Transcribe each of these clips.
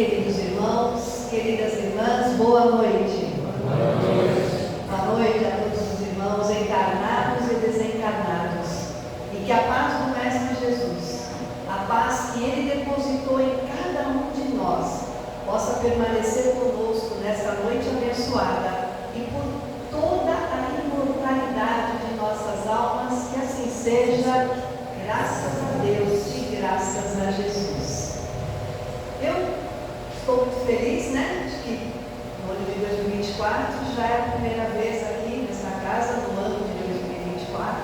queridos irmãos, queridas irmãs, boa noite. Boa noite. Boa noite a todos os irmãos encarnados e desencarnados. E que a paz do Mestre Jesus, a paz que Ele depositou em cada um de nós, possa permanecer conosco nesta noite abençoada e por toda a imortalidade de nossas almas, que assim seja, graças a Deus e graças a Jesus. Eu estou muito feliz, né, de que no ano de 2024 já é a primeira vez aqui nessa casa, no ano de 2024,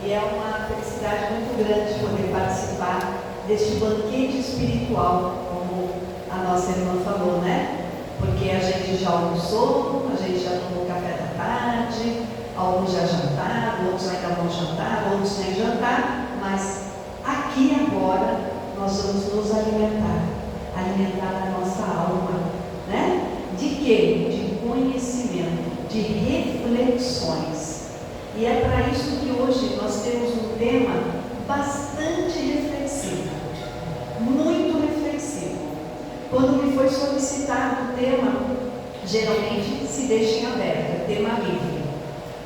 e é uma felicidade muito grande poder participar deste banquete espiritual, como a nossa irmã falou, né? Porque a gente já almoçou, a gente já tomou café da tarde, alguns já jantaram, outros ainda vão jantar, outros nem jantar, mas aqui agora nós vamos nos alimentar a nossa alma, né? De quê? De conhecimento, de reflexões. E é para isso que hoje nós temos um tema bastante reflexivo, muito reflexivo. Quando me foi solicitado o tema, geralmente se deixa em aberto, é tema livre.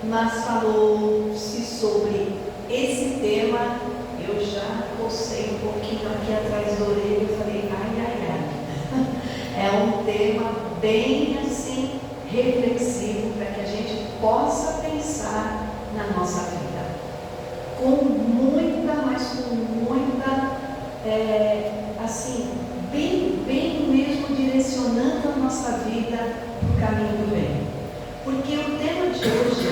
Mas falou-se sobre esse tema, eu já cocei um pouquinho aqui atrás da orelha e falei, ai. É um tema bem assim, reflexivo, para que a gente possa pensar na nossa vida. Com muita, mas com muita, assim, bem mesmo direcionando a nossa vida para o caminho do bem. Porque o tema de hoje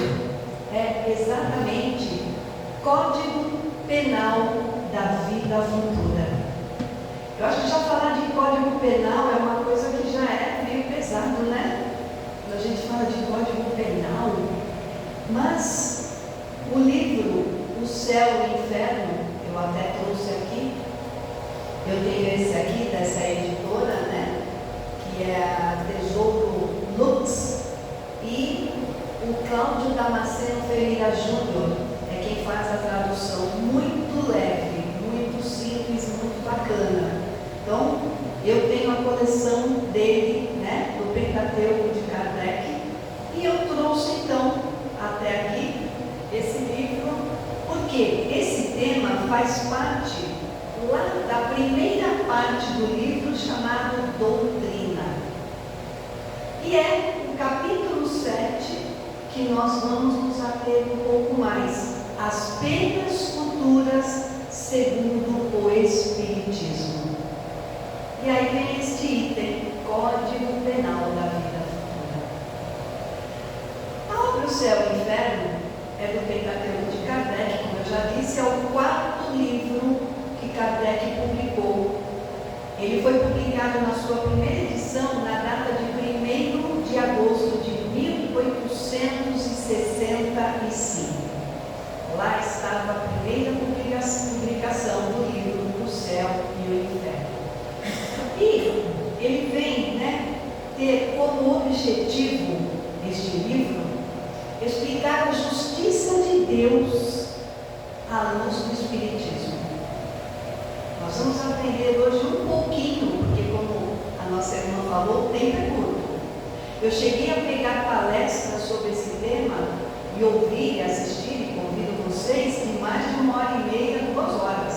é exatamente Código Penal da Vida Futura. Eu acho que já falar de Código Penal é uma coisa que já é meio pesado, né? Quando a gente fala de Código Penal, mas o livro O Céu e o Inferno, eu até trouxe aqui, eu tenho esse aqui, dessa editora, né? Que é a Tesouro Lux, e o Cláudio Damasceno Ferreira Júnior é quem faz a tradução, muito leve, muito simples, muito bacana. Então, eu tenho a coleção dele, né, do Pentateuco de Kardec, e eu trouxe então, até aqui, esse livro, porque esse tema faz parte lá da primeira parte do livro chamado Doutrina. E é o capítulo 7 que nós vamos nos ater um pouco mais, as penas futuras segundo o Espiritismo. E aí vem este item, Código Penal da Vida Futura. A obra O Céu e o Inferno é do Pentateuco de Kardec, como eu já disse, é o quarto livro que Kardec publicou. Ele foi publicado na sua primeira edição na data de 1º de agosto de 1865. Lá estava a primeira publicação do livro O Céu e o Inferno. E ele vem, né, ter como objetivo este livro explicar a justiça de Deus à luz do Espiritismo. Nós vamos aprender hoje um pouquinho, porque como a nossa irmã falou, o tempo é curto. Eu cheguei a pegar palestras sobre esse tema e ouvir e assistir, e convido vocês, em mais de 1h30, 2 horas.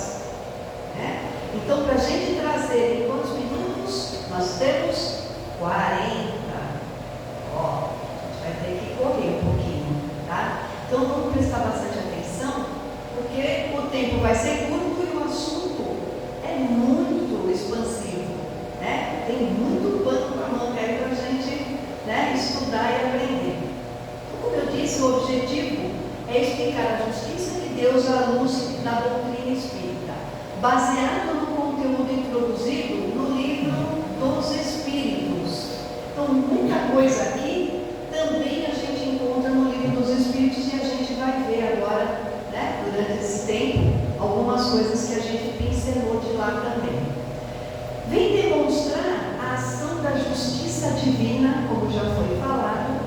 Né? Então, para a gente trazer em quantos minutos? Nós temos 40. Ó, a gente vai ter que correr um pouquinho, tá? Então, vamos prestar bastante atenção, porque o tempo vai ser curto e o assunto é muito expansivo, né? Tem muito pano para manga aí para a gente, né, estudar e aprender. Então, como eu disse, o objetivo é explicar a justiça de Deus à luz da doutrina espírita, baseado no conteúdo introduzido no livro dos Espíritos. Então, muita coisa aqui também a gente encontra no livro dos Espíritos e a gente vai ver agora, né, durante esse tempo, algumas coisas que a gente pincelou de lá também. Vem demonstrar a ação da justiça divina, como já foi falado,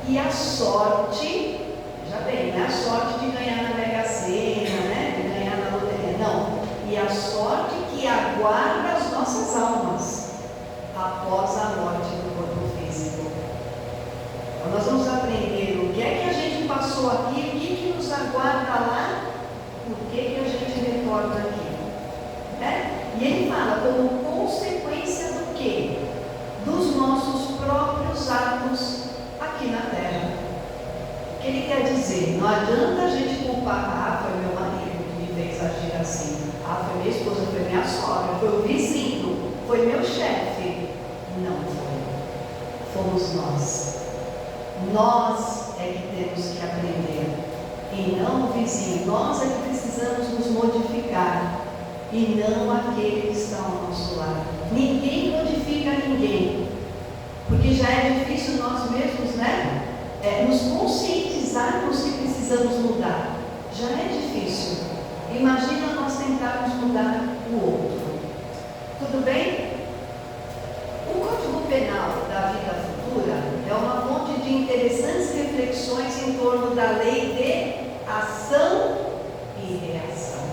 e a sorte, já bem, não é a sorte de ganhar na Mega Sena, né, de ganhar na loteria, não. E a sorte que aguarda as nossas almas, a após a morte do corpo físico. Então, nós vamos aprender o que é que a gente passou aqui, o que nos aguarda lá, o que a gente retorna aqui. Né? E ele fala como consequência do quê? Dos nossos próprios atos aqui na terra. O que ele quer dizer? Não adianta a gente culpar, foi meu marido que me fez agir assim, foi minha esposa, foi minha sogra, foi o vizinho, foi meu chefe. Não foi. Fomos nós. Nós é que temos que aprender, e não o vizinho. Nós é que precisamos nos modificar, e não aquele que está ao nosso lado. Ninguém modifica ninguém, porque já é difícil nós mesmos, né? Nos conscientizarmos que precisamos mudar. Já é difícil. Imagina nós tentarmos mudar o outro. Tudo bem? O Código Penal da Vida Futura é uma fonte de interessantes reflexões em torno da lei de ação e reação,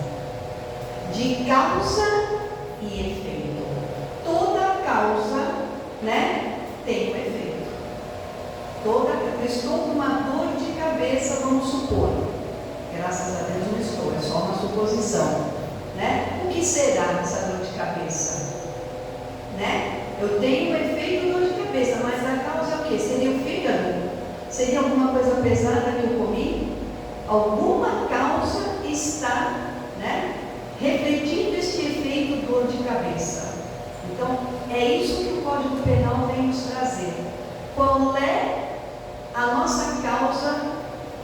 de causa e efeito. Toda causa, né, tem um efeito. Estou com uma dor de cabeça, vamos supor. Graças a Deus não estou, é só uma suposição, né? O que será essa dor de cabeça? Né? Eu tenho um efeito dor de cabeça, mas a causa é o quê? Seria o fígado? Seria alguma coisa pesada que eu comi? Alguma causa está, né, refletindo este efeito dor de cabeça. Então, é isso que o Código Penal vem nos trazer. Qual é a nossa causa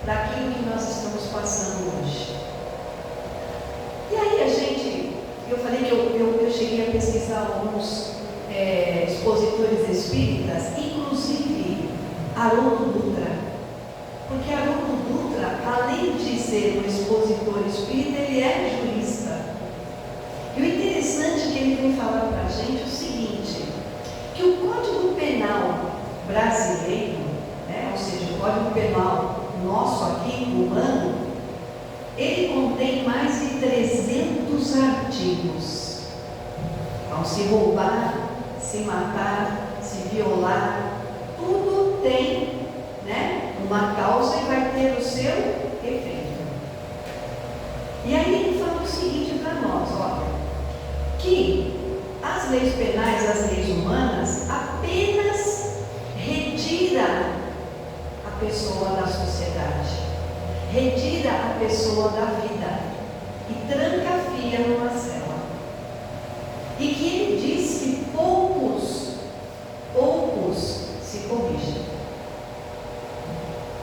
daquilo que nós estamos passando hoje? E aí eu falei que eu cheguei a pesquisar alguns expositores espíritas, inclusive Haroldo Dutra, porque Haroldo Dutra, além de ser um expositor espírita, ele é jurista. E o interessante que ele vem falar para a gente é o seguinte, que o Código Penal brasileiro, né, ou seja, o Código Penal nosso aqui, humano, ele contém mais de 300 artigos. Então, se roubar, se matar, se violar, tudo tem, né, uma causa e vai ter o seu efeito. E aí ele fala o seguinte para nós, olha, que as leis penais, as leis humanas, apenas retira a pessoa da sociedade, retira a pessoa da vida e tranca-fia numa cela. E que ele diz que poucos se corrigem.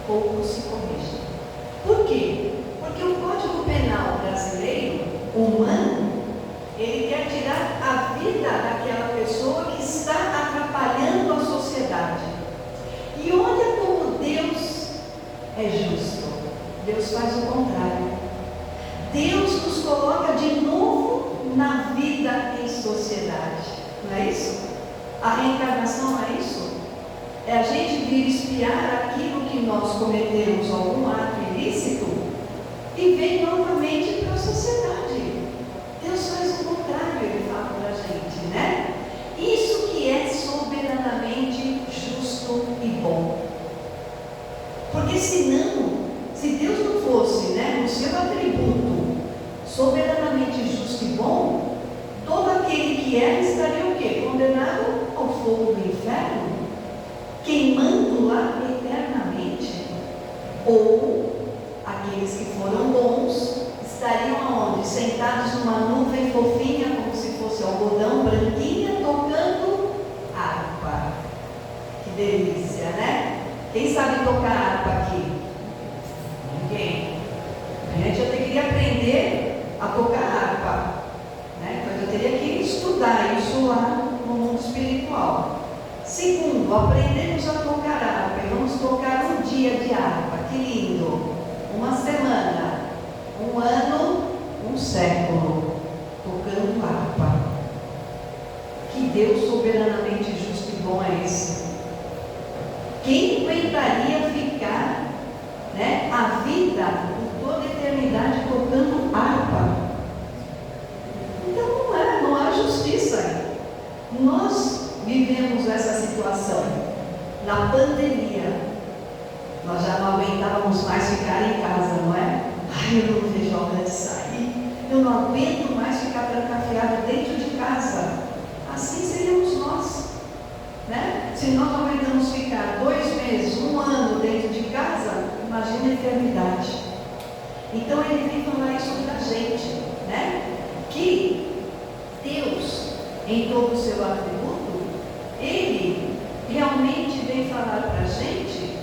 Poucos se corrigem. Por quê? Porque o Código Penal brasileiro, humano, ele quer tirar a vida daquela pessoa que está atrapalhando a sociedade. E olha como Deus é justo. Deus faz o contrário. Deus nos coloca de novo na vida em sociedade. Não é isso? A reencarnação não é isso? É a gente vir espiar aquilo que nós cometemos, algum ato ilícito, e vem novamente para a sociedade. Deus faz o contrário, ele fala para a gente, né? Isso que é soberanamente justo e bom. Porque senão, se Deus não fosse, né, no seu atributo soberanamente justo e bom, todo aquele que é estaria o quê? Condenado ao fogo do inferno, queimando lá eternamente. Ou aqueles que foram bons estariam aonde? Sentados numa nuvem fofinha, como se fosse algodão, branquinha, tocando harpa. Que delícia, né? Quem sabe tocar harpa aqui? Ninguém. A gente já teria que aprender a tocar harpa, né? Então eu teria que estudar isso lá no mundo espiritual. Segundo, aprendemos a tocar harpa e vamos tocar um dia de harpa. Que lindo! Uma semana, um ano, um século, tocando harpa. Que Deus soberanamente justo e bom é esse? Quem aguentaria ficar, né, a vida por toda a eternidade tocando harpa? Então não há justiça aí. Nós vivemos essa situação. Na pandemia, nós já não aguentávamos mais ficar em casa, não é? Ai, eu não vejo a hora de sair, eu não aguento mais ficar trancafiado dentro de casa. Assim seríamos nós, né? Se nós não aguentamos ficar 2 meses, 1 ano dentro de casa, imagina a eternidade. Então ele vem falar isso para a gente, né? Que Deus, em todo o seu atributo, Ele realmente vem falar para a gente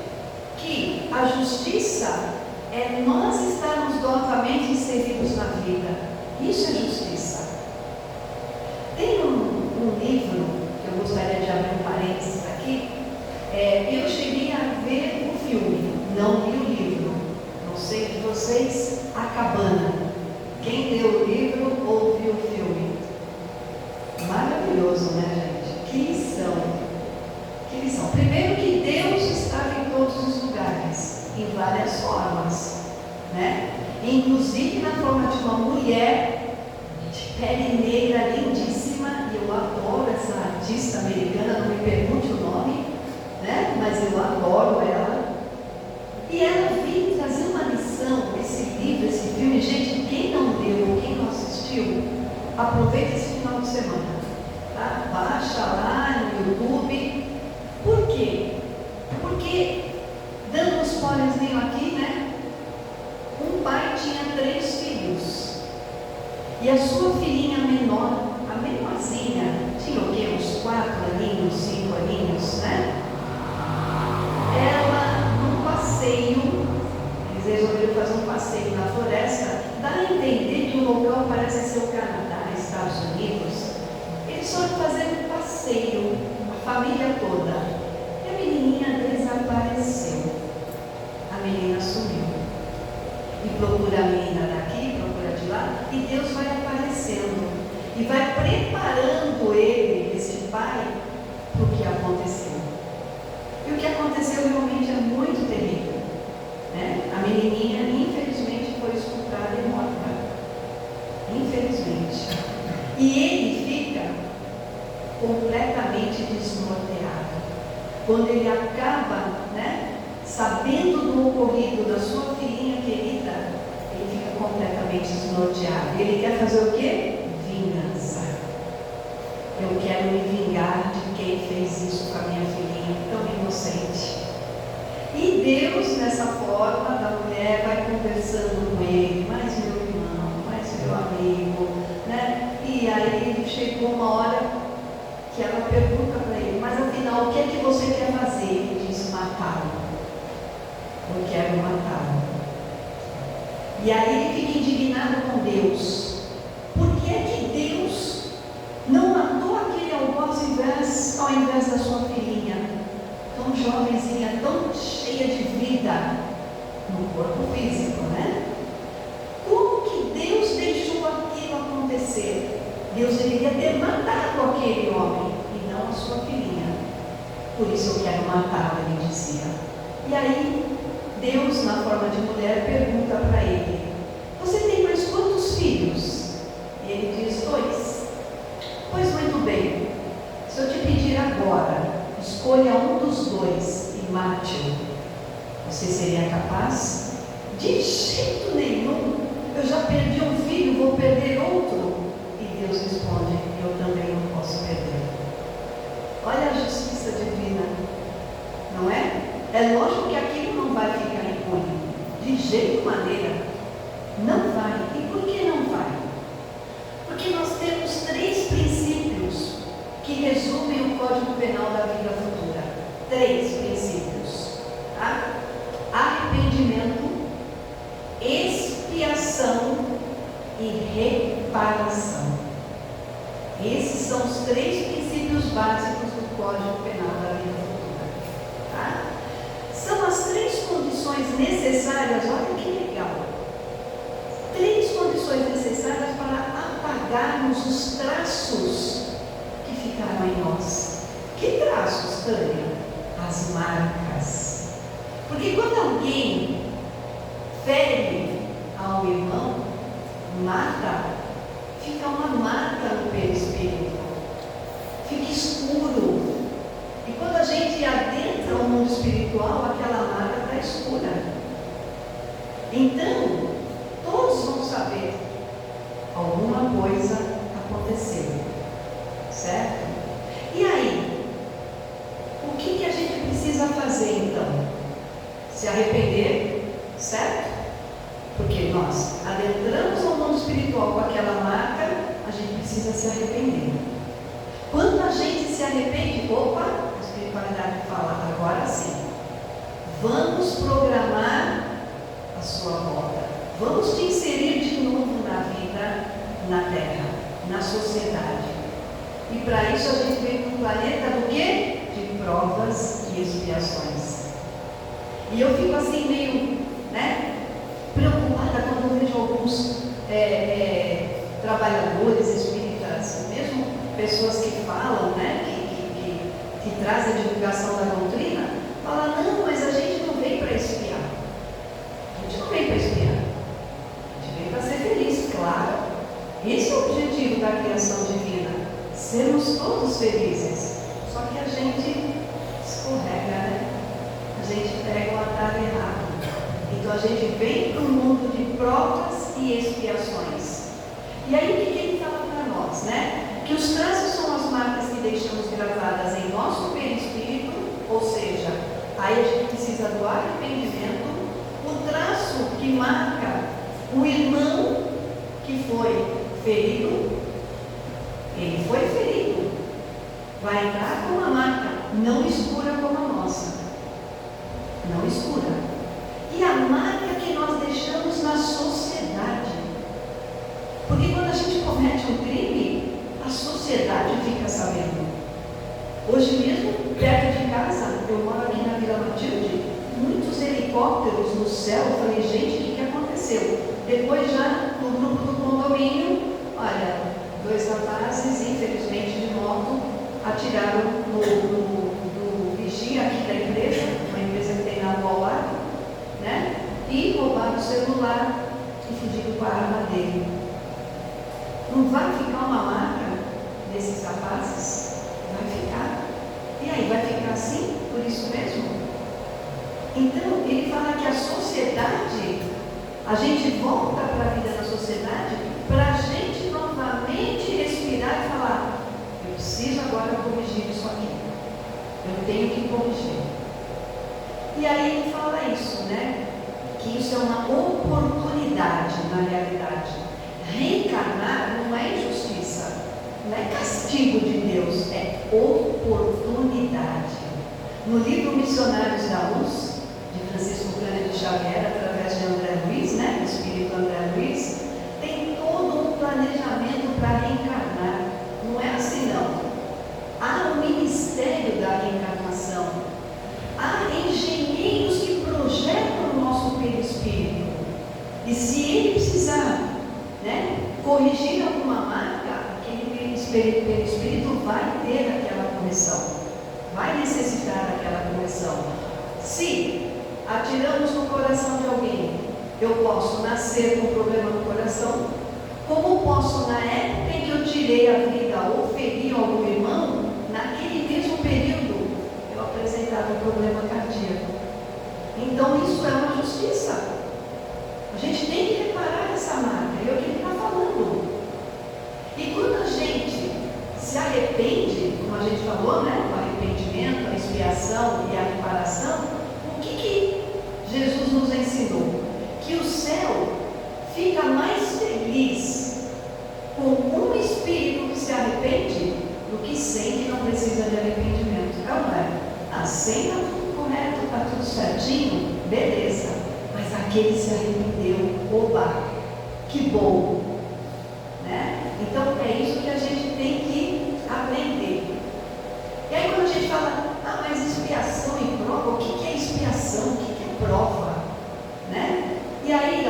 que a justiça é nós estarmos novamente inseridos na vida. Isso é justiça. Tem um livro que eu gostaria de abrir um parênteses aqui. Eu cheguei a ver o filme, não li o livro. Não sei de vocês, A Cabana. Quem leu o livro ou viu o filme? Maravilhoso, né, gente? Que lição! Que lição! Primeiro que Deus estava em todos os lugares, em várias formas, né? Inclusive na forma de uma mulher de pele negra, lindíssima, e eu adoro essa artista americana, não me pergunte o nome, né? Mas eu adoro ela. E ela veio trazer uma lição, esse livro, esse filme. Gente, quem não leu, quem não assistiu, aproveita esse final de semana, tá? Baixa lá no YouTube. Por quê? Porque, dando spoilerzinho aqui, né? Um pai tinha 3 filhos. E a sua filhinha menor, a menorzinha, tinha o quê? Uns 4 aninhos, 5 aninhos, né? Ela, num passeio, eles resolveram fazer um passeio na floresta, dá a entender que o local parece ser o Canadá, Estados Unidos. Eles foram fazer um passeio, a família toda. E a menininha desapareceu. A menina sumiu. E procura a menina daqui, procura de lá, e Deus vai aparecendo. E vai preparando ele, esse pai, para o que aconteceu. E o que aconteceu realmente é muito terrível, né? A menininha, infelizmente, foi escutada e morta. Infelizmente. E ele fica completamente desnorteado. Quando ele acaba, né, sabendo do ocorrido da sua filhinha querida, ele fica completamente desnorteado. Ele quer fazer o quê? Vingança. Eu quero me vingar de quem fez isso com a minha filhinha tão inocente. E Deus, nessa forma da mulher, vai conversando com ele, mais meu irmão, mais meu amigo, né? E aí chegou uma hora que ela pergunta para ele, mas afinal, o que é que você quer fazer? Ele diz, matá-lo. Eu quero matá-lo. E aí ele fica indignado com Deus. Por que é que Deus não matou aquele algoz ao invés da sua filhinha, tão jovenzinha, tão cheia de vida, no corpo físico, né? Como que Deus deixou aquilo acontecer? Deus deveria ter matado aquele homem e não a sua filhinha. Por isso eu quero matá-la, ele dizia. E aí Deus, na forma de mulher, pergunta para ele, você tem mais quantos filhos? E ele diz, 2. Pois muito bem, se eu te pedir agora, escolha um dos 2 e mate-o, você seria capaz? De jeito nenhum, eu já perdi um filho, vou perder outro. E Deus responde, eu também não posso perder. Olha a justiça divina, não é? É lógico que aquilo não vai ficar impune, de jeito maneira, não vai. E por que não vai? Porque nós temos 3 princípios que resumem o Código Penal da vida futura. 3 princípios, tá? Arrependimento, expiação e reparação. Esses são os 3 princípios básicos do Código Penal da vida futura, tá? São as 3 condições necessárias, olha que legal. 3 condições necessárias para apagarmos os traços que ficaram em nós. Que traços, Tânia? As marcas. Porque quando alguém fere ao irmão, mata, fica uma marca no perispírito, fica escuro, quando a gente adentra o mundo espiritual, aquela marca está escura. Então, todos vão saber, alguma coisa aconteceu, certo? E aí, o que a gente precisa fazer então? Se arrepender, certo? Porque nós adentramos ao mundo espiritual com aquela marca, a gente precisa se arrepender. Quando a gente se arrepende, opa, a espiritualidade fala, agora sim, vamos programar a sua volta. Vamos te inserir de novo na vida, na terra, na sociedade. E para isso a gente veio para um planeta do quê? De provas e expiações. E eu fico assim meio, preocupada quando eu vejo alguns trabalhadores espíritas, mesmo pessoas que falam, que trazem a divulgação da doutrina, falam, não, mas a gente não veio para espiar. A gente não veio para espiar. A gente veio para ser feliz, claro. Esse é o objetivo da criação divina. Sermos todos felizes. Só que a gente escorrega, A gente pega o atalho errado. Então a gente vem para um mundo de provas e expiações. E aí o que ele fala para nós, Que os traços são as marcas que deixamos gravadas em nosso perispírito, ou seja, aí a gente precisa do arrependimento. O traço que marca o irmão que foi ferido, ele foi ferido, vai entrar com uma marca não escura como a nossa, não escura. E a marca que nós deixamos na sociedade, porque quando a gente comete um crime, a sociedade fica sabendo. Hoje mesmo, perto de casa, eu moro aqui na Vila Matilde, muitos helicópteros no céu. Eu falei, gente, o que aconteceu? Depois já no grupo do condomínio, olha, 2 rapazes, infelizmente de moto, atiraram no vigia aqui da empresa, uma empresa que tem na rua ao lado, e roubaram o celular e fugiram com a arma dele. Não vai ficar uma marca desses rapazes? Vai ficar. E aí, vai ficar assim? Por isso mesmo? Então, ele fala que a sociedade, a gente volta para a vida da sociedade para a gente novamente respirar e falar, eu preciso agora corrigir isso aqui. Eu tenho que corrigir. E aí ele fala isso, que isso é uma oportunidade na realidade. Reencarnar não é injustiça, não é castigo de Deus, é oportunidade. No livro Missionários da Luz, de Francisco Cândido Xavier, através de André Luiz, o espírito André Luiz, tem todo um planejamento para reencarnar. Não é assim não. Há um ministério da reencarnação. Há engenheiros que projetam o nosso perispírito. E se ele precisar corrigir alguma marca, aquele perispírito vai ter aquela correção, vai necessitar daquela correção. Se atiramos no coração de alguém, eu posso nascer com problema no coração, como posso, na época em que eu tirei a vida ou feri algum irmão, naquele mesmo período, eu apresentava um problema cardíaco. Então isso é uma justiça. A gente tem que reparar essa marca, é o que ele está falando. E quando a gente se arrepende, como a gente falou, o arrependimento, a expiação e a reparação, o que Jesus nos ensinou? Que o céu fica mais feliz com um espírito que se arrepende do que 100 que não precisa de arrependimento. Não é? 100 está tudo correto, está tudo certinho, beleza. Mas aquele se arrependeu, oba, que bom. Então é isso que a gente tem que aprender. E aí quando a gente fala, mas expiação e prova, o que é expiação? O que é prova? E aí,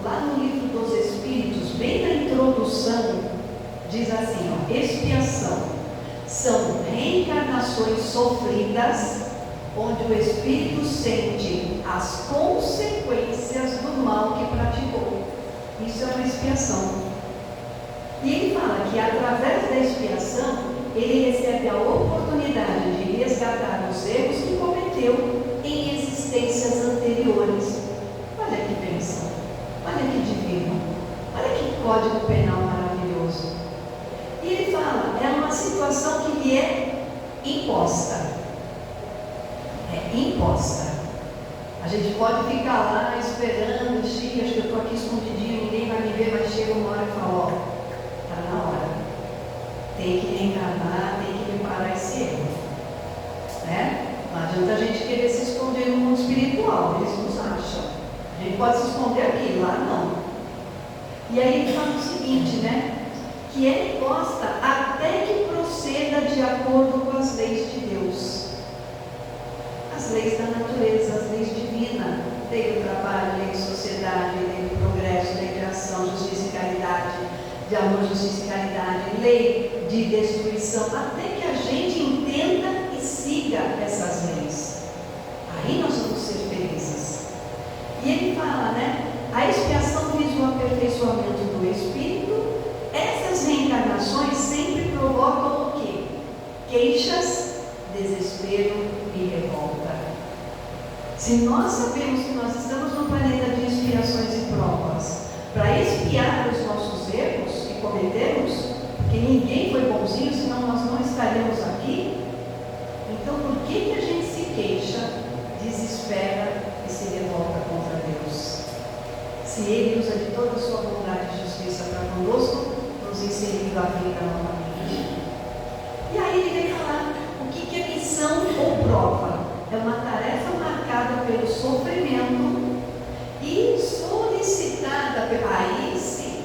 lá no livro dos Espíritos, bem na introdução, diz assim, expiação são reencarnações sofridas, onde o espírito sente as consequências do mal que praticou. Isso é uma expiação. E ele fala que através da expiação, ele recebe a oportunidade de resgatar os erros que cometeu em existências anteriores. Olha que bênção, olha que divino, olha que código penal maravilhoso. E ele fala, é uma situação que lhe é imposta. É imposta. A gente pode ficar lá esperando, acho que eu estou aqui escondidinho, ninguém vai me ver, mas chega uma hora e fala, ó, está na hora. Tem que reencarnar, tem que reparar esse erro. Né? Não adianta a gente querer se esconder no mundo espiritual, eles nos acham. A gente pode se esconder aqui, lá não. E aí ele fala o seguinte, né? Que é imposta até que proceda de acordo com as leis de Deus. As leis da natureza, as leis divinas, lei do trabalho, lei de sociedade, lei do progresso, lei de ação, justiça e caridade, de amor, justiça e caridade, lei de destruição, até que a gente entenda e siga essas leis. Aí nós vamos ser felizes. E ele fala, né? A expiação visa o aperfeiçoamento do espírito. Essas reencarnações sempre provocam o quê? Queixas, desespero e revolta. Se nós sabemos que nós estamos num planeta de expiações e provas, para expiar os nossos erros que cometemos, porque ninguém foi bonzinho, senão nós não estaríamos aqui, então por que a gente se queixa, desespera e se revolta contra Deus? Se Ele usa de toda a sua bondade e justiça para conosco, nos inserindo a vida novamente. E aí ele vem falar o que é missão ou prova. É uma tarefa marcada pelo sofrimento e solicitada pelo... Aí sim,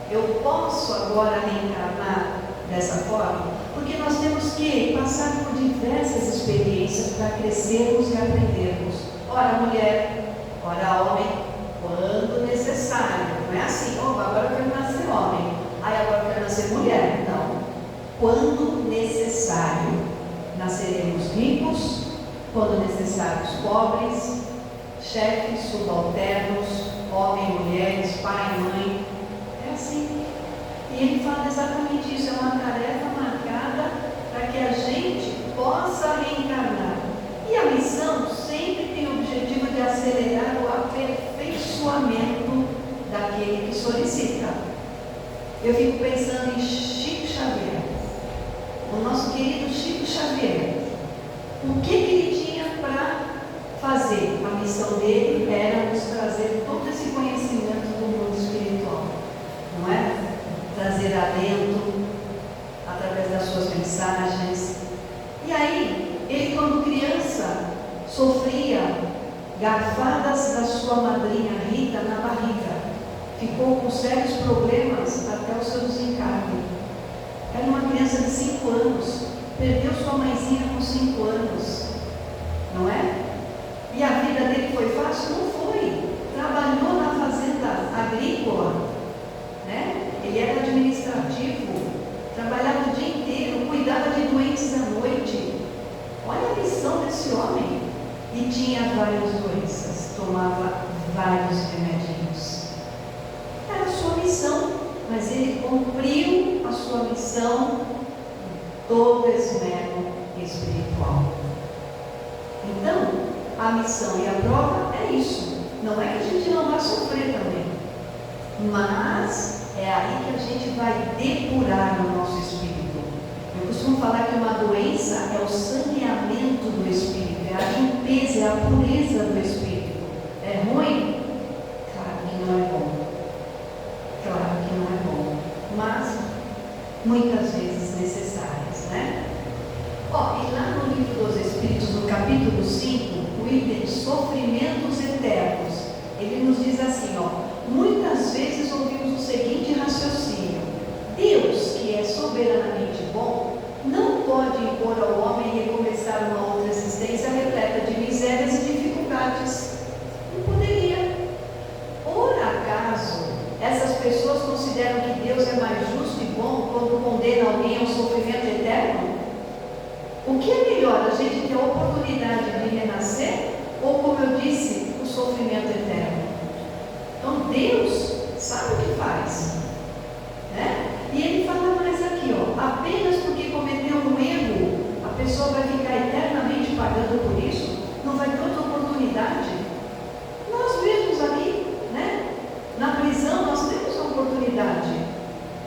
eu posso agora reencarnar dessa forma? Porque nós temos que passar por diversas experiências para crescermos e aprendermos. Ora mulher, ora homem, quando necessário. Não é assim, agora eu quero nascer homem, aí agora eu quero nascer mulher. Não. Quando necessário. Nasceremos ricos, quando necessário os pobres, chefes, subalternos, homens, mulheres, pai, mãe. É assim. E ele fala exatamente isso, é uma tarefa marcada para que a gente possa reencarnar. E a missão sempre tem o objetivo de acelerar o aperfeiçoamento daquele que solicita. Eu fico pensando em Chico Xavier, o nosso querido Chico Xavier. O que ele tinha para fazer? A missão dele era nos trazer todo esse conhecimento do mundo espiritual, não é? Trazer alento através das suas mensagens. E aí, ele quando criança sofria garfadas da sua madrinha Rita na barriga, ficou com sérios problemas até o seu desencarne. Era uma criança de 5 anos, perdeu sua mãezinha com 5 anos, não é? E a vida dele foi fácil? Não foi. Trabalhou na fazenda agrícola, né? Ele era administrativo, trabalhava o dia inteiro, cuidava de doentes à noite. Olha a missão desse homem. E tinha várias doenças, tomava vários remedinhos. Era a sua missão, mas ele cumpriu a sua missão com todo esmero espiritual. Então, a missão e a prova é isso. Não é que a gente não vai sofrer também, mas é aí que a gente vai depurar no nosso espírito. Eu costumo falar que uma doença é o saneamento do espírito, é a limpeza, é a pureza do espírito. É ruim? Claro que não é bom. Claro que não é bom, mas muitas vezes necessárias, né? E lá no Livro dos Espíritos, no capítulo 5, o item sofrimentos eternos, ele nos diz assim, muitas vezes ouvimos o seguinte raciocínio: Deus, que é soberanamente bom, não pode impor ao homem recomeçar uma outra existência repleta de misérias e dificuldades. Não poderia. Por acaso, essas pessoas consideram que Deus é mais justo e bom quando condena alguém ao sofrimento eterno? O que é melhor, a gente ter a oportunidade de renascer ou, como eu disse, o sofrimento eterno? Então Deus sabe o que faz, né? E ele fala mais aqui, apenas porque cometeu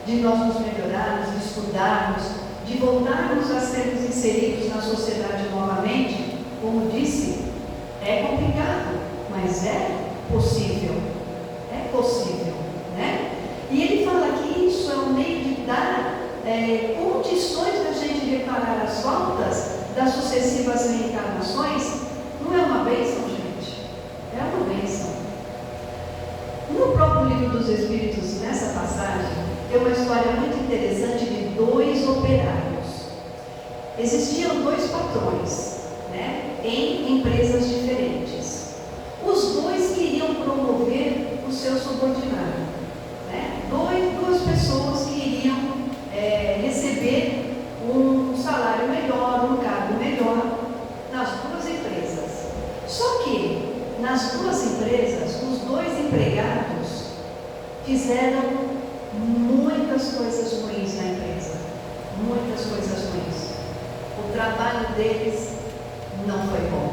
de nós nos melhorarmos, de estudarmos, de voltarmos a sermos inseridos na sociedade novamente, como disse, é complicado, mas é possível, né? E ele fala que isso é um meio de dar condições da gente reparar as faltas das sucessivas reencarnações. Não é uma bênção, gente? É uma bênção. No próprio Livro dos Espíritos, nessa passagem, tem uma história muito interessante de 2 operários. Existiam 2 patrões, né, em empresas diferentes. Os 2 queriam promover o seu subordinado, né? Duas pessoas que iriam receber um salário melhor, um cargo melhor nas 2 empresas. Só que nas 2 empresas, os 2 empregados fizeram muitas coisas ruins na empresa, muitas coisas ruins. O trabalho deles não foi bom.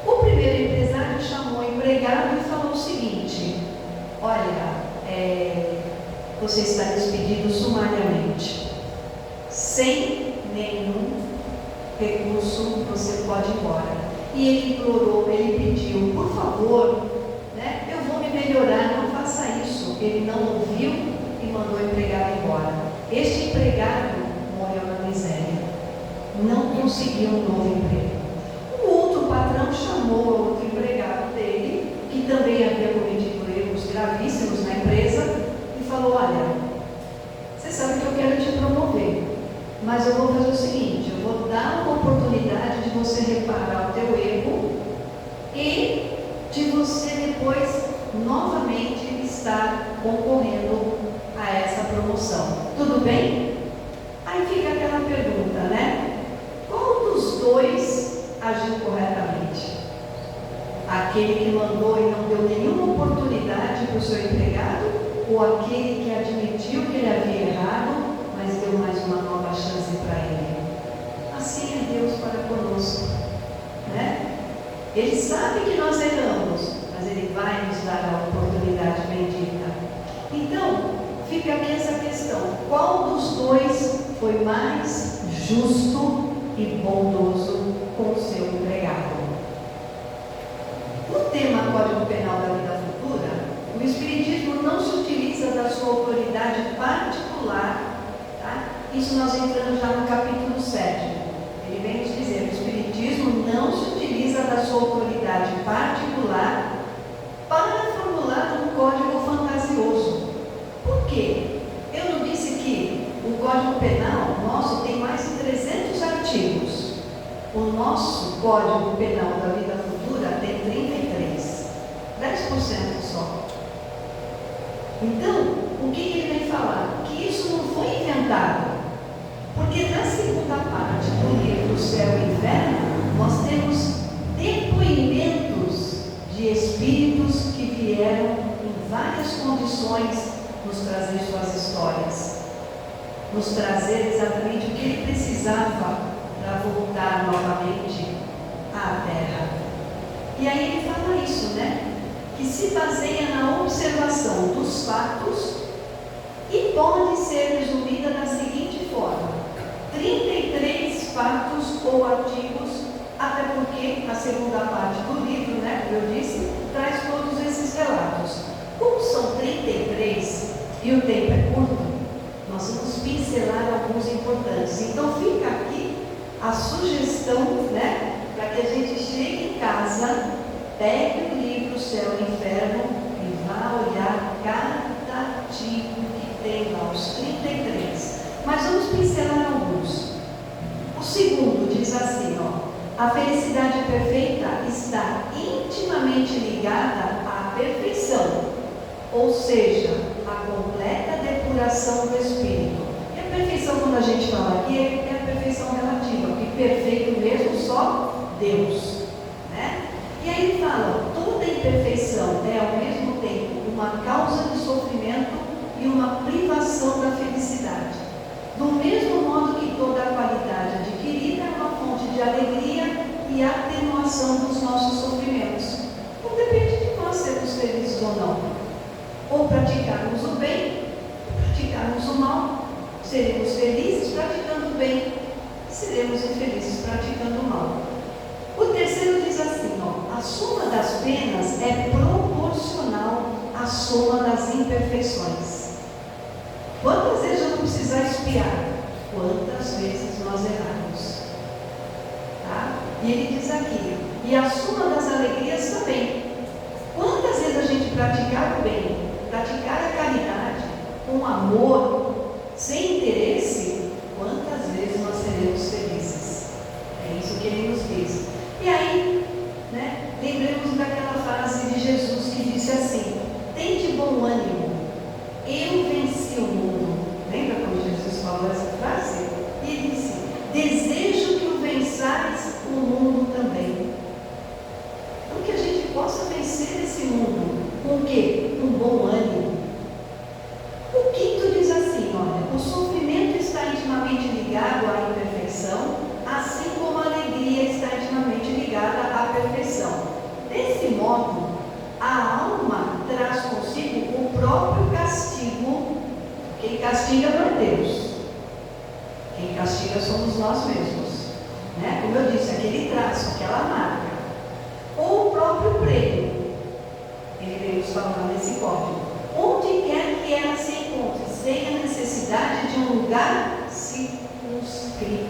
O primeiro empresário chamou o empregado e falou o seguinte: olha, você está despedido sumariamente, sem nenhum recurso, você pode ir embora. E ele implorou, ele pediu, por favor, né, eu vou me melhorar, não faça isso. Ele não ouviu e mandou o empregado embora. Este empregado morreu na miséria, não conseguiu um novo emprego. O outro patrão chamou o outro empregado dele, que também havia cometido erros gravíssimos na empresa, e falou: olha, você sabe que eu quero te promover, mas eu vou fazer o seguinte, eu vou dar uma oportunidade de você reparar o teu erro e de você depois novamente estar concorrendo a essa promoção. Tudo bem? Aí fica aquela pergunta, né? Qual dos 2 agiu corretamente? Aquele que mandou e não deu nenhuma oportunidade para o seu empregado, ou aquele que admitiu que ele havia errado, mas deu mais uma nova chance para ele? Assim é Deus para conosco, né? Ele sabe que nós erramos, mas Ele vai nos dar a oportunidade bendita. Então, fica aqui essa questão: qual dos 2 foi mais justo e bondoso com o seu empregado? No tema Código Penal da Vida Futura, o Espiritismo não se utiliza da sua autoridade particular, tá? Isso nós entramos já no capítulo 7. Ele vem nos dizer: o Espiritismo não se utiliza da sua autoridade particular para formular um código fantasioso. Por quê? Eu não disse que o Código Penal nosso tem mais de 300 artigos. O nosso Código Penal da Vida Futura tem 33, 10% só. Então, o que ele vem falar? Que isso não foi inventado. Porque na segunda parte do livro Céu e Inferno, nós temos depoimentos de espíritos que vieram em várias condições nos trazer suas histórias, nos trazer exatamente o que ele precisava para voltar novamente à Terra. E aí ele fala isso, né? Que se baseia na observação dos fatos e pode ser resumida da seguinte forma: 33 fatos ou artigos, até porque a segunda parte do livro, né, como eu disse, traz todos esses relatos. Como são 33 e o tempo é curto, nós vamos pincelar alguns importantes. Então fica aqui a sugestão, né, para que a gente chegue em casa, pegue o livro Céu e Inferno e vá olhar cada artigo que tem lá, os 33. Mas vamos pincelar alguns. O segundo diz assim, a felicidade perfeita está intimamente ligada à perfeição, ou seja, à completa depuração do espírito. E a perfeição, quando a gente fala aqui, é a perfeição relativa, porque perfeito mesmo só Deus, né? E aí ele fala: toda imperfeição é ao mesmo tempo uma causa de sofrimento e uma privação da felicidade. Do mesmo modo que toda a qualidade adquirida é uma fonte de alegria e atenuação dos nossos sofrimentos. Então depende de nós sermos felizes ou não. Ou praticarmos o bem, Praticarmos o mal, seremos felizes praticando o bem, seremos infelizes praticando o mal. O terceiro diz assim, ó, a soma das penas é proporcional à soma das imperfeições. Quantas vezes eu não precisar espiar? Quantas vezes nós erramos? Tá? E ele diz aqui, e a soma das alegrias também. Quantas vezes a gente praticar o bem, praticar a caridade, com amor, sem interesse, quantas vezes nós seremos felizes? É isso que ele nos diz. E aí, né, lembremos daquela frase de Jesus que disse assim, tende bom ânimo, eu venci o mundo. Lembra quando Jesus falou essa frase? E ele disse, desejo que o vençais o mundo também. Então que a gente possa vencer esse mundo. Com o quê? Com bom ânimo. O quinto diz assim, olha, o sofrimento está intimamente ligado à imperfeição, assim como a alegria está intimamente ligada à perfeição. Desse modo, a alma traz consigo o próprio castigo. Quem castiga não é Deus. Quem castiga somos nós mesmos. Né? Como eu disse, aquele traço, aquela marca. Ou o próprio prêmio. Ele veio nos falar nesse código. Onde quer que ela se encontre, sem a necessidade de um lugar circunscrito.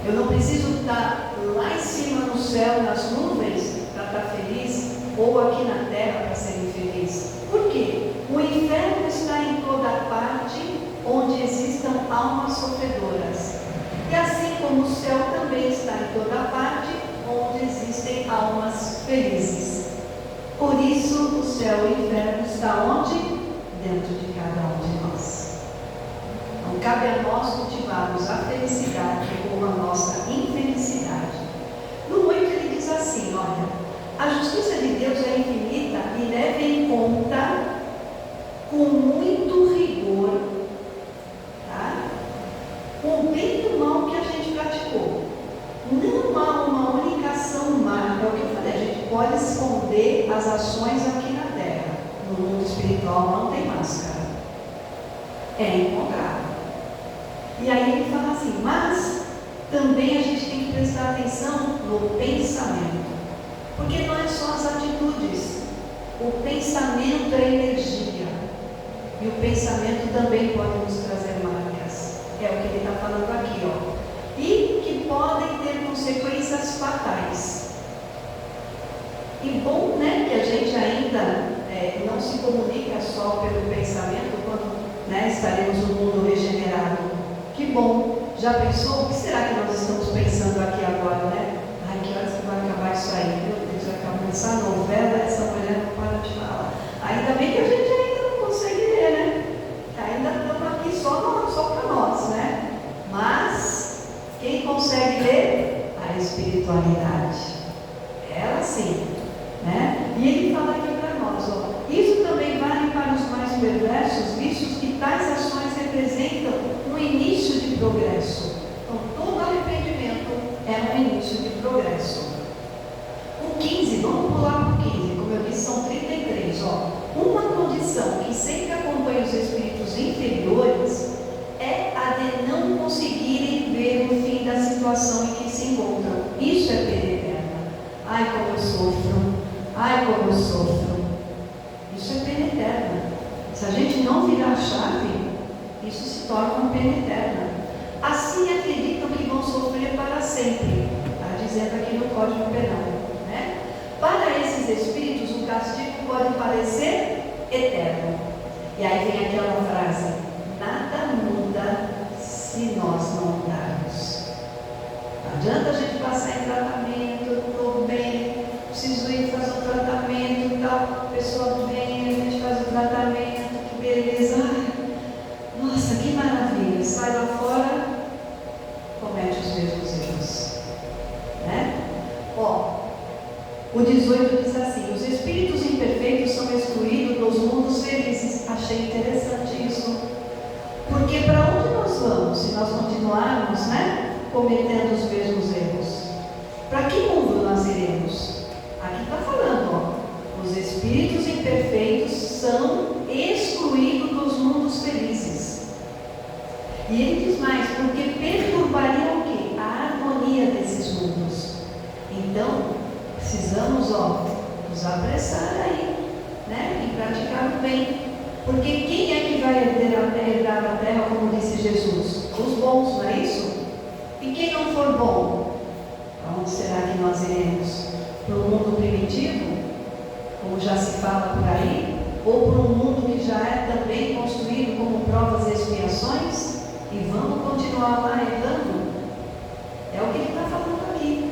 Eu não preciso estar lá em cima no céu, nas nuvens, para estar feliz, ou aqui na terra para ser infeliz. Por quê? O inferno está em toda parte onde existam almas sofredoras. E assim como o céu também está em toda parte onde existem almas felizes. Por isso o céu e o inferno está onde? Dentro de cada um de nós. Então cabe a nós cultivarmos a felicidade ou a nossa infelicidade. No 8 ele diz assim, olha, a justiça de Deus é infinita e leva em conta com muito rigor, tá? O bem e o mal que a gente praticou. Não há uma única ação má, é o que eu falei, a gente pode esconder as ações aqui na terra. No mundo espiritual não tem máscara. É encontrado. E aí ele fala assim, mas também a gente tem que prestar atenção no pensamento. Porque não é só as atitudes. O pensamento é energia. E o pensamento também pode nos trazer marcas. É o que ele está falando aqui, ó. E que podem ter consequências fatais. E bom, né, que a gente ainda não se comunica só pelo pensamento quando, né, estaremos no mundo regenerado. Que bom! Já pensou? O que será que nós estamos pensando aqui agora, né? Ai, que horas que vai acabar isso aí? Meu Deus, vai começar a novela, essa mulher não para de falar. Ainda bem que a gente ainda não consegue ler, né? Ainda estamos aqui só para nós, né? Mas quem consegue ler? A espiritualidade. Ela sim, né? E ele fala aqui para nós, ó, isso também vale para os mais perversos, vistos que tais ações representam um início de progresso. Então, todo arrependimento é um início de progresso. O 15, vamos pular para o 15, como eu disse, são 33, ó. Uma condição que sempre acompanha os espíritos inferiores é a de não conseguirem ver o fim da situação em que se encontram. Isso é pena eterna. Ai, como eu sofro. Ai, como eu sofro. Isso é pena eterna. Se a gente não virar a chave, isso se torna uma pena eterna. Assim acreditam que vão sofrer para sempre. Está dizendo aqui no Código Penal, né? Para esses espíritos, o castigo pode parecer eterno. E aí vem aquela frase: nada muda se nós não mudarmos. Não adianta a gente passar em tratamento, eu estou bem, preciso ir fazer um tratamento e tal. A pessoa vem, a gente faz o tratamento, que beleza. Nossa, que maravilha. Sai lá fora, comete os mesmos erros. Né? Ó, o 18 diz assim: os espíritos imperfeitos são excluídos dos mundos felizes. Achei interessante isso. Porque para onde nós vamos se nós continuarmos, né, cometendo os mesmos erros? Para que mundo nós iremos? Aqui está falando, ó, os espíritos imperfeitos são excluídos dos mundos E ele diz mais, porque perturbariam o quê? A harmonia desses mundos. Então, precisamos, nos apressar aí, né? E praticar o bem. Porque quem é que vai herdar a terra, como disse Jesus? Os bons, não é isso? E quem não for bom? Para onde será que nós iremos? Para o mundo primitivo, como já se fala por aí? Ou para um mundo que já é também construído como provas e expiações? E vamos continuar lá errando? É o que ele está falando aqui,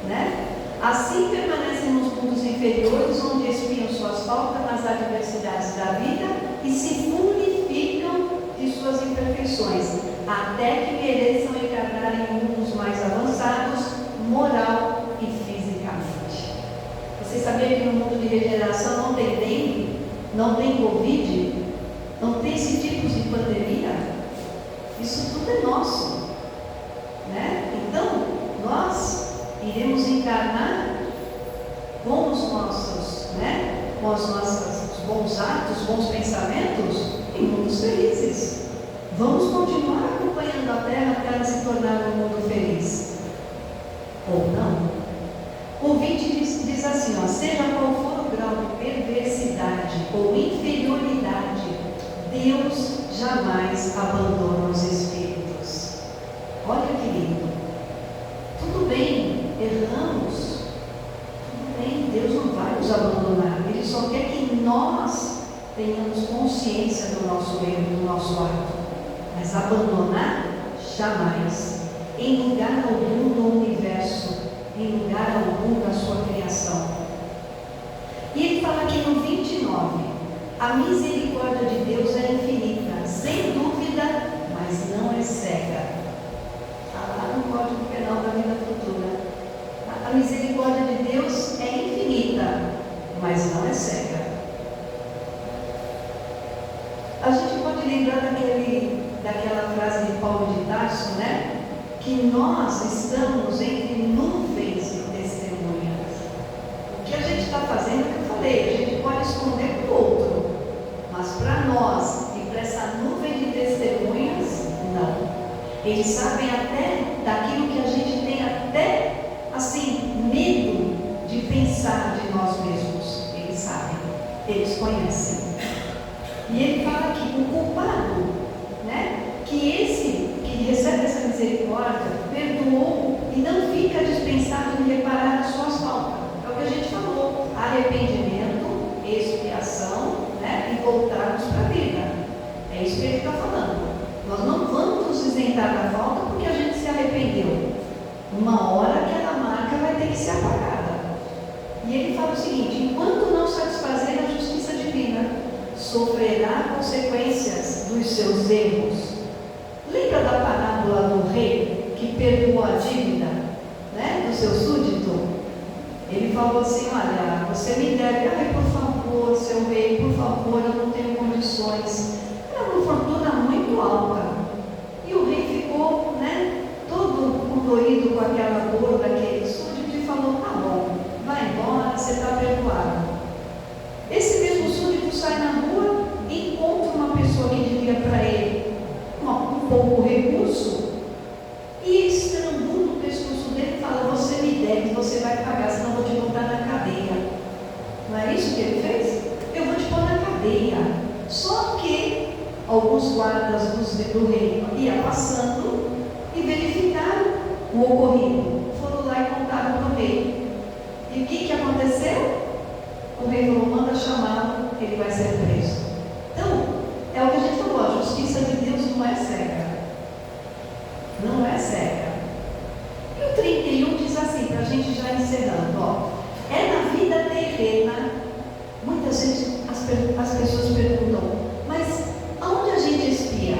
né? Assim permanecem nos mundos inferiores, onde expiam suas faltas nas adversidades da vida e se purificam de suas imperfeições, até que mereçam encarnar em mundos mais avançados, moral e fisicamente. Você sabia que no mundo de regeneração não tem dengue, não tem Covid, não tem esse tipo de pandemia? Isso tudo é nosso, né? Então, nós iremos encarnar com os nossos, com os nossos bons atos, bons pensamentos, em mundos felizes. Vamos continuar acompanhando a Terra até ela se tornar um mundo feliz. Ou não? O 20 diz assim, seja qual for o grau de perversidade ou inferioridade, Deus jamais abandona os espíritos. Olha que lindo. Tudo bem, erramos. Tudo bem, Deus não vai nos abandonar. Ele só quer que nós tenhamos consciência do nosso erro, do nosso ato. Mas abandonar, jamais. Em lugar algum do universo, em lugar algum da sua criação. E ele fala aqui no 29, a misericórdia de Deus é infinita, sem dúvida, mas não é cega. Está lá no Código Penal da Vida Futura. A misericórdia de Deus é infinita, mas não é cega. A gente pode lembrar daquela frase de Paulo de Tarso, que nós estamos entre nuvens de testemunhas. O que a gente está fazendo é o que eu falei, a gente pode esconder para o outro, mas para nós e para essa nuvem de testemunhas, não. Eles sabem até daquilo que a gente tem até, medo de pensar de nós mesmos. Eles sabem, eles conhecem. E ele fala que o culpado, que esse que recebe essa misericórdia, perdoou e não fica dispensado em reparar as suas faltas. É o que a gente falou, arrependimento, expiação, e voltarmos para a vida. É isso que ele está falando. Nós não vamos nos isentar da falta porque a gente se arrependeu. Uma hora aquela marca vai ter que ser apagada. E ele fala o seguinte, enquanto não satisfazer a justiça divina, sofrerá consequências dos seus erros. Lembra da parábola do rei que perdoou a dívida, do seu súdito? Ele falou assim, olha, você me deve, por favor, seu rei, por favor, eu não tenho condições. Era uma fortuna muito alta. E o rei ficou, todo condoído com aquela dor daquele súdito e falou, tá bom, vai embora, você está perdoado. Esse mesmo súdito sai na rua e encontra uma pessoa que devia para ele um pouco recurso e estrangula o pescoço dele e fala, você me deve, você vai pagar, senão eu vou te botar na cadeia. Não é isso que ele fez? Eu vou te pôr na cadeia. Só que alguns guardas do rei iam passando e verificaram o ocorrido. Foram lá e contaram para o rei. E o que aconteceu? O rei falou, manda chamá-lo, ele vai ser preso. Então, é o que a gente falou, a justiça de Deus não é cega. Não é cega. E o 31 diz assim, para a gente já encerrando, é na vida terrena, muitas vezes as pessoas perguntam, mas aonde a gente espia?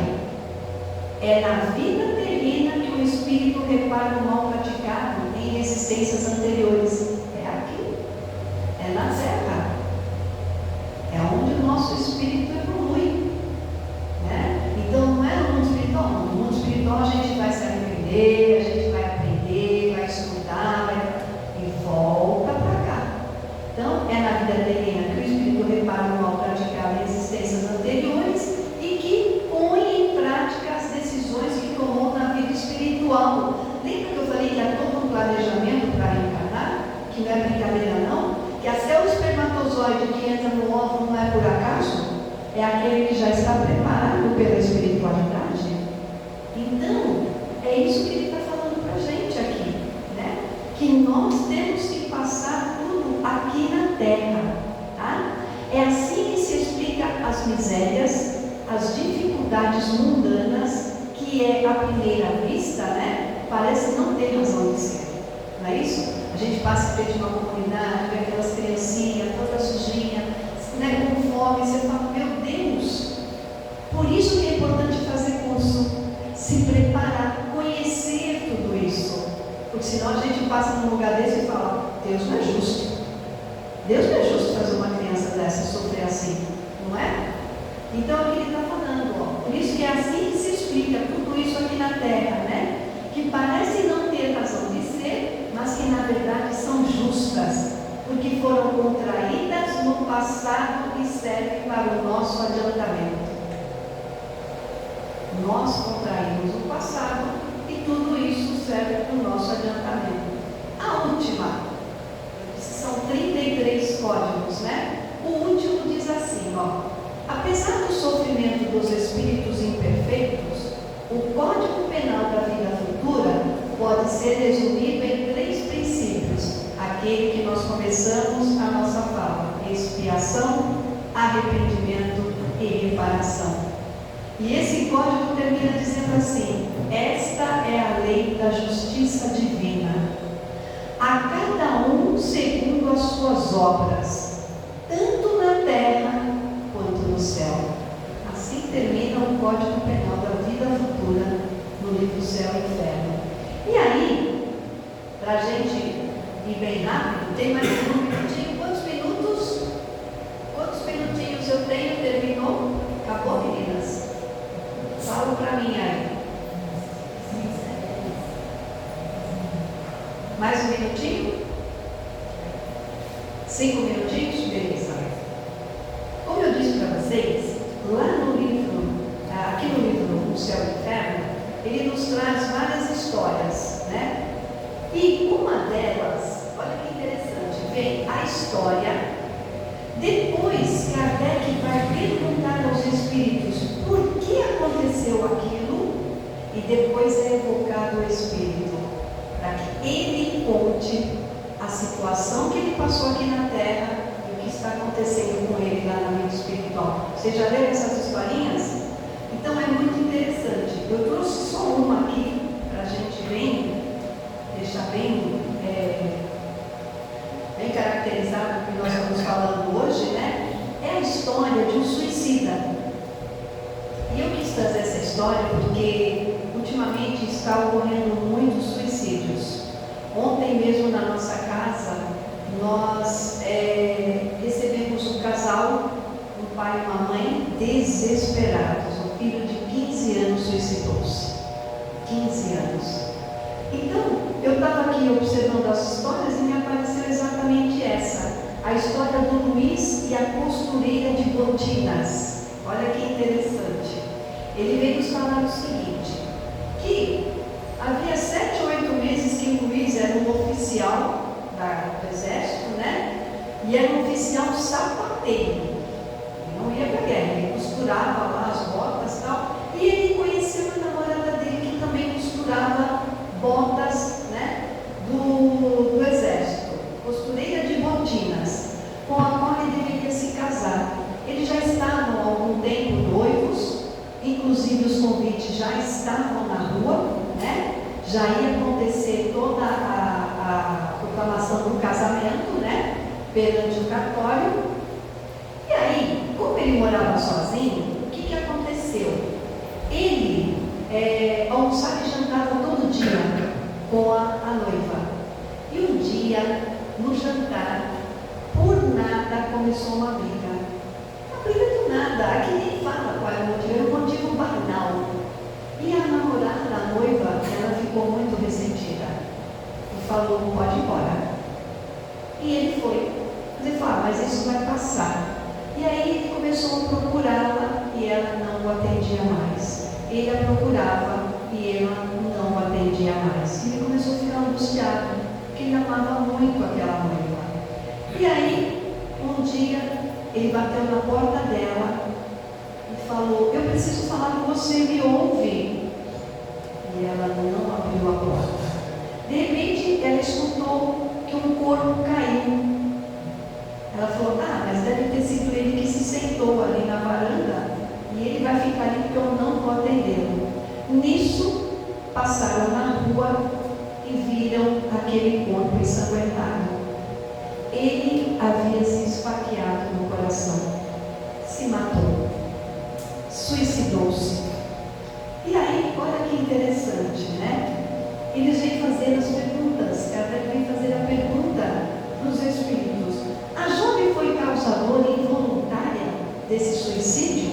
É na vida terrena que o Espírito repara o mal praticado em existências anteriores. É aqui. É na terra. É onde o nosso espírito evolui. Então não é no mundo espiritual, não. No mundo espiritual a gente vai se arrepender, a gente vai aprender, vai estudar, e volta para cá. Então é na vida terrena que o Espírito repara o mal praticado em existências anteriores e que põe em prática as decisões história de que entra no óvulo não é por acaso, é aquele que já está preparado pela espiritualidade. Então, é isso que ele está falando para a gente aqui, né? Que nós temos que passar tudo aqui na terra, tá? É assim que se explica as misérias, as dificuldades mundanas, que é à primeira vista, né? Parece não ter razão de ser, não é isso? A gente passa frente a uma comunidade, vê aquelas criancinhas toda sujinha, né, com fome, você fala, meu Deus, por isso que é importante fazer curso, se preparar, conhecer tudo isso, porque senão a gente passa num lugar desse e fala, Deus não é justo, Deus não é justo fazer uma criança dessa sofrer assim, não é? Então é o que ele está falando, ó. Por isso que é assim que se explica tudo isso aqui na terra, né? Que parece não ter razão de ser, mas que na verdade são justas, porque foram contraídas no passado e servem para o nosso adiantamento. Nós contraímos o passado e tudo isso serve para o nosso adiantamento. A última, são 33 códigos, né? O último diz assim, ó: apesar do sofrimento dos espíritos imperfeitos, o Código Penal da Vida Futura pode ser resumido em 3 princípios, aquele que nós começamos a nossa fala: expiação, arrependimento e reparação. E esse código termina dizendo assim: esta é a lei da justiça divina, a cada um segundo as suas obras, tanto na terra quanto no céu. Assim termina o Código Penal da Vida Futura no livro Céu e Inferno. E aí, para a gente ir bem rápido, tem mais um minutinho. Quantos minutos? Quantos minutinhos eu tenho? Terminou? Acabou, meninas? Fala para mim aí. Mais um minutinho? 5 minutinhos? Beleza. Como eu disse para vocês, lá no livro, aqui no livro O Céu e o Inferno, ele nos traz várias histórias, né? E uma delas, olha que interessante, vem a história. Depois, Kardec vai perguntar aos espíritos por que aconteceu aquilo, e depois é evocado o espírito, para que ele conte a situação que ele passou aqui na Terra e o que está acontecendo com ele lá na vida espiritual. Vocês já leram essas historinhas? Então é muito interessante. Eu trouxe só uma aqui para a gente deixar bem caracterizado o que nós estamos falando hoje, né? É a história de um suicida. E eu quis trazer essa história porque ultimamente está ocorrendo muitos suicídios. Ontem mesmo na nossa casa nós recebemos um casal, um pai e uma mãe desesperados. O filho de 15 anos suicidou-se. 15 anos. Então, eu estava aqui observando as histórias e me apareceu exatamente essa. A história do Luiz e a costureira de botinas. Olha que interessante. Ele veio nos falar o seguinte, que havia 7 ou 8 meses que o Luiz era um oficial do exército, né? E era um oficial sapateiro. Ele não ia para a guerra, ele costurava lá as botas e tal. E ele conheceu a namorada dele que também costurava botas, né? Do exército. Costureira de botinas, com a qual ele deveria se casar. Eles já estavam há algum tempo noivos, inclusive os convites já estavam na rua, né? Já ia acontecer toda a proclamação do casamento, né? Perante o cartório. E aí, como ele morava sozinho, o que aconteceu? Ele almoçava e jantava todo dia com a noiva. E um dia, no jantar, por nada começou uma briga. Uma briga do nada, aqui nem fala qual é o motivo, era um motivo banal. E a namorada da noiva, ela ficou muito ressentida e falou: pode ir embora. E ele foi. Ele falou: mas isso vai passar. E aí ele começou a procurá-la e ela não o atendia mais. Ele a procurava e ela não o atendia mais. E ele começou a ficar angustiado, porque ele amava muito aquela noiva. E aí, um dia, ele bateu na porta dela e falou: eu preciso falar com você, me ouve. E ela não abriu a porta. De repente, ela escutou que um corpo caiu. Ela falou: mas deve ter sido ele que se sentou ali na varanda e ele vai ficar ali porque eu não vou atendê-lo. Nisso, passaram na rua e viram aquele corpo ensanguentado. Ele havia se esfaqueado no coração, se matou, suicidou-se. E aí, olha que interessante, né? Eles vêm fazer as perguntas, Kardec vem fazer a pergunta para os espíritos: a jovem foi causadora involuntária desse suicídio?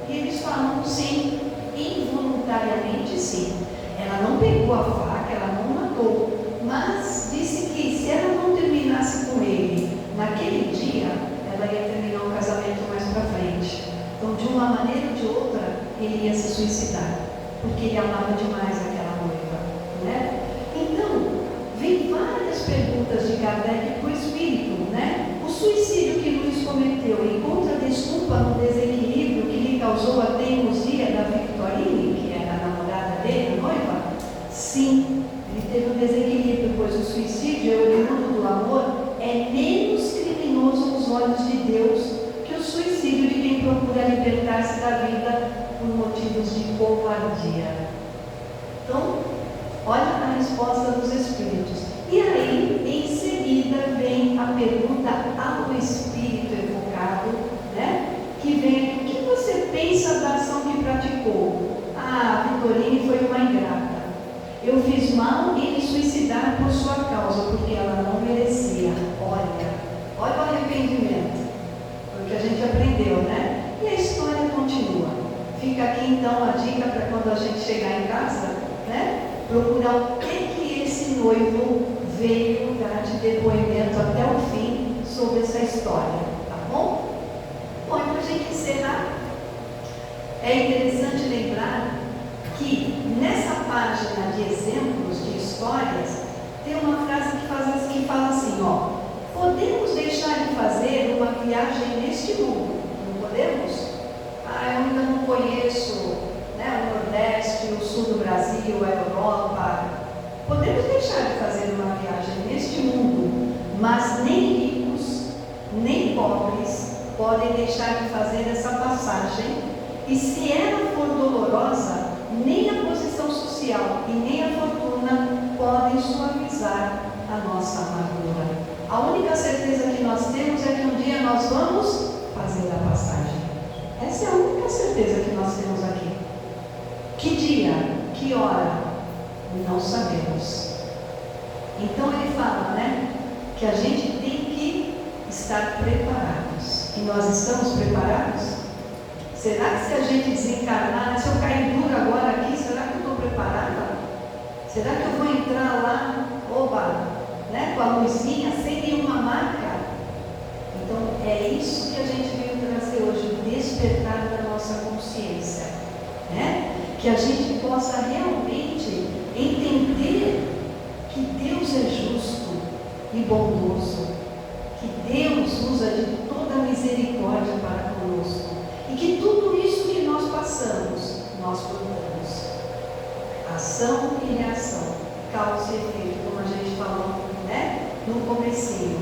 E eles falam: sim, involuntariamente sim. Ela não pegou a faca, ela não matou, mas disse que se ela não terminasse com ele naquele dia, ela ia terminar o casamento mais para frente. Então, de uma maneira ou de outra, ele ia se suicidar, porque ele amava demais aquela noiva, né? Então, vem várias perguntas de Kardec para o espírito, né? O suicídio que Luiz cometeu encontra desculpa no desequilíbrio que lhe causou a teimosia da Victorine, que era a namorada dele, a noiva? Sim, ele teve um desequilíbrio, pois o suicídio, oriundo do amor, é menos criminoso aos olhos de Deus que o suicídio de quem procura libertar-se da vida por motivos de covardia. Então, olha a resposta dos espíritos. E aí, em seguida, vem a pergunta ao espírito evocado, né? Que vem: o que você pensa da ação que praticou? A Victorine foi uma ingrata. Eu fiz mal em me suicidar por sua causa, porque ela não merecia. Olha o arrependimento. Foi o que a gente aprendeu, né? E a história continua. Fica aqui então a dica para quando a gente chegar em casa, né? Procurar o que esse noivo veio dar de depoimento até o fim sobre essa história, tá bom? Bom, para a gente encerrar, é interessante lembrar que nessa página de exemplos de histórias tem uma frase que fala assim, ó: podemos deixar de fazer uma viagem neste mundo, não podemos? Eu ainda não conheço, né, o Nordeste, o Sul do Brasil, a Europa. Podemos deixar de fazer uma viagem neste mundo, mas nem ricos, nem pobres podem deixar de fazer essa passagem, e se ela for dolorosa, nem a posição social e nem a fortuna podem suavizar a nossa amargura. A única certeza que nós temos é que um dia nós vamos fazer a passagem. Essa é a única certeza que nós temos aqui. Que dia? Que hora? Não sabemos. Então ele fala, né, que a gente tem que estar preparados. E nós estamos preparados? Será que se a gente desencarnar, se eu cair duro agora aqui, será que eu estou preparada? Será que eu vou entrar lá, né, com a luzinha, sem nenhuma marca? Então é isso que a gente veio trazer hoje, o despertar da nossa consciência, né? Que a gente possa realmente entender que Deus é justo e bondoso, que Deus usa de toda a misericórdia para conosco, e que tudo isso que nós passamos, nós plantamos. Ação e reação, causa e efeito, como a gente falou, né, no comecinho.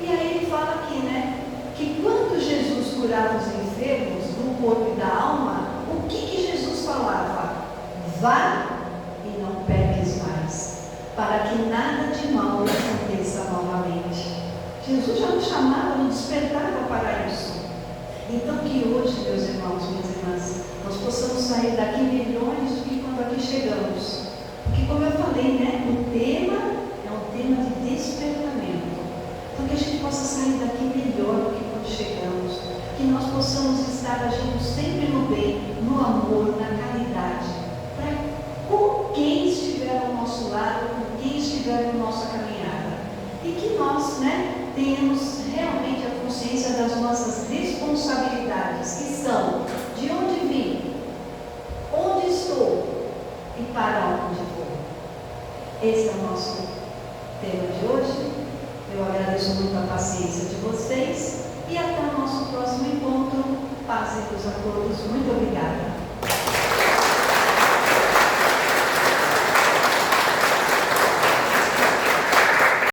E aí ele fala aqui, né, que quando Jesus curava os enfermos do corpo e da alma, o que Jesus falava? Vá e não peques mais, para que nada de mal aconteça novamente. Jesus já nos chamava, nos despertava para isso. Então que hoje, meus irmãos, minhas irmãs, nós possamos sair daqui melhores do que quando aqui chegamos. Porque, como eu falei, né, o tema é um tema de despertamento. Então que a gente possa sair daqui melhor do que quando chegamos. Que nós possamos estar agindo sempre no bem, no amor, na caridade, para com quem estiver ao nosso lado, com quem estiver na nossa caminhada. E que nós, né, tenhamos realmente a consciência das nossas responsabilidades, que são: de onde vim, onde estou e para onde vou. Esse é o nosso tema de hoje. Eu agradeço muito a paciência de vocês e até o nosso próximo encontro. Paz e luz a todos. Muito obrigada.